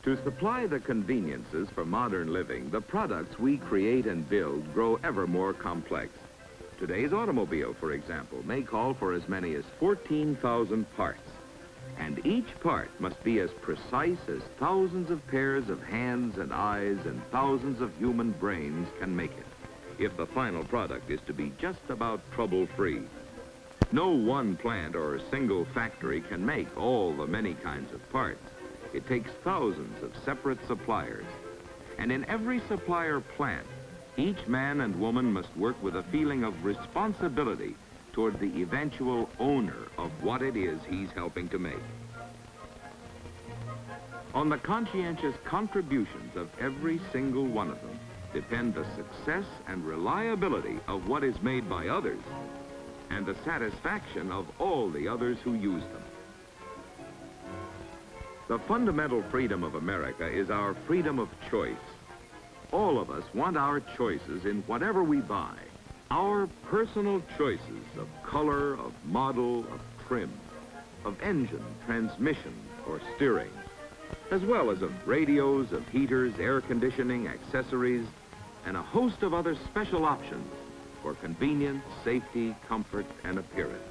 To supply the conveniences for modern living, the products we create and build grow ever more complex. Today's automobile, for example, may call for as many as 14,000 parts. And each part must be as precise as thousands of pairs of hands and eyes and thousands of human brains can make it, if the final product is to be just about trouble-free. No one plant or single factory can make all the many kinds of parts. It takes thousands of separate suppliers. And in every supplier plant, each man and woman must work with a feeling of responsibility toward the eventual owner of what it is he's helping to make. On the conscientious contributions of every single one of them depend the success and reliability of what is made by others and the satisfaction of all the others who use them. The fundamental freedom of America is our freedom of choice. All of us want our choices in whatever we buy. Our personal choices of color, of model, of trim, of engine, transmission, or steering, as well as of radios, of heaters, air conditioning, accessories, and a host of other special options for convenience, safety, comfort, and appearance.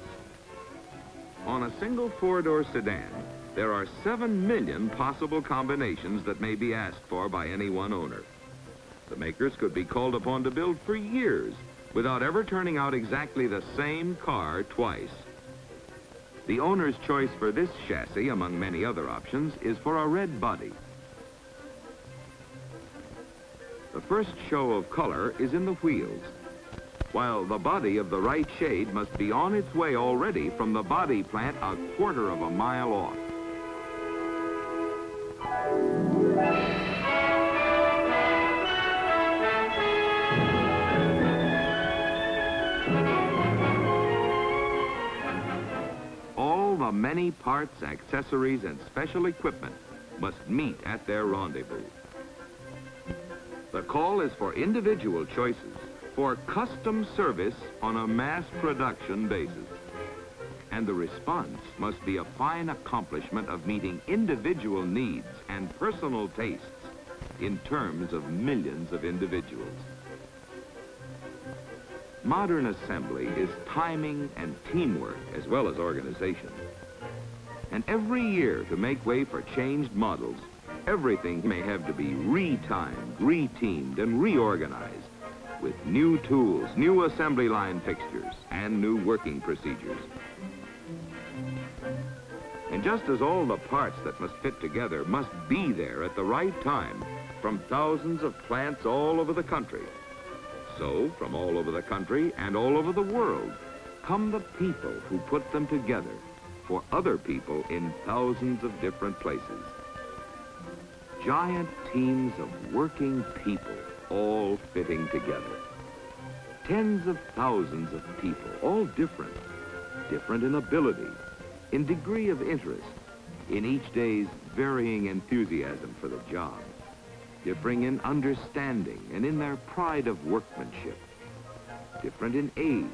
On a single four-door sedan, there are 7 million possible combinations that may be asked for by any one owner. The makers could be called upon to build for years without ever turning out exactly the same car twice. The owner's choice for this chassis, among many other options, is for a red body. The first show of color is in the wheels, while the body of the right shade must be on its way already from the body plant a quarter of a mile off. All the many parts, accessories, and special equipment must meet at their rendezvous. The call is for individual choices, for custom service on a mass production basis. And the response must be a fine accomplishment of meeting individual needs and personal tastes in terms of millions of individuals. Modern assembly is timing and teamwork as well as organization. And every year, to make way for changed models, everything may have to be re-timed, re-teamed, and reorganized with new tools, new assembly line fixtures, and new working procedures. And just as all the parts that must fit together must be there at the right time from thousands of plants all over the country, so from all over the country and all over the world come the people who put them together for other people in thousands of different places. Giant teams of working people all fitting together. Tens of thousands of people, all different in ability, in degree of interest, in each day's varying enthusiasm for the job, differing in understanding and in their pride of workmanship, different in age,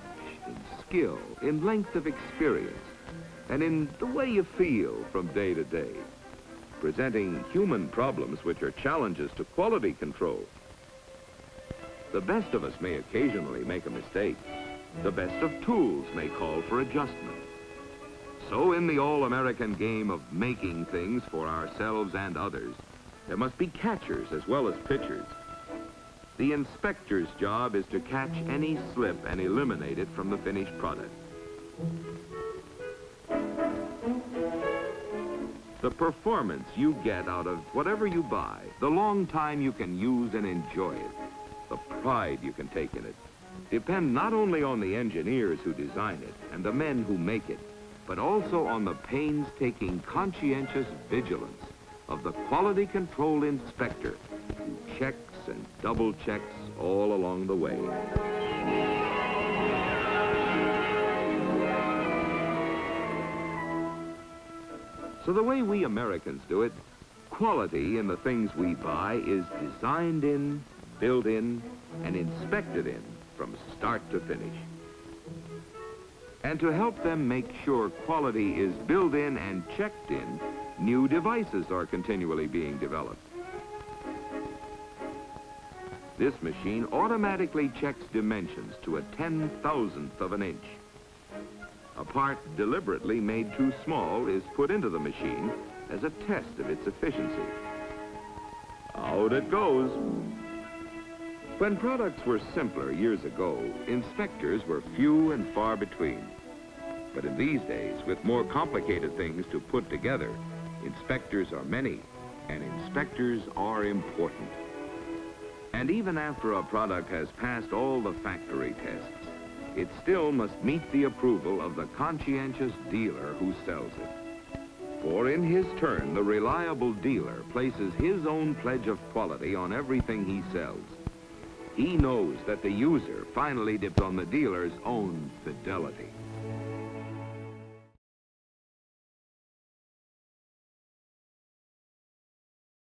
in skill, in length of experience, and in the way you feel from day to day, presenting human problems which are challenges to quality control. The best of us may occasionally make a mistake. The best of tools may call for adjustment. So in the all-American game of making things for ourselves and others, there must be catchers as well as pitchers. The inspector's job is to catch any slip and eliminate it from the finished product. The performance you get out of whatever you buy, the long time you can use and enjoy it, the pride you can take in it, depend not only on the engineers who design it and the men who make it, but also on the painstaking, conscientious vigilance of the quality control inspector who checks and double checks all along the way. So the way we Americans do it, quality in the things we buy is designed in, built in, and inspected in from start to finish. And to help them make sure quality is built in and checked in, New devices are continually being developed. This machine automatically checks dimensions to a 10,000th of an inch. A part deliberately made too small is put into the machine as a test of its efficiency. Out it goes. When products were simpler years ago, inspectors were few and far between. But in these days, with more complicated things to put together, inspectors are many, and inspectors are important. And even after a product has passed all the factory tests, it still must meet the approval of the conscientious dealer who sells it. For in his turn, the reliable dealer places his own pledge of quality on everything he sells. He knows that the user finally dips on the dealer's own fidelity.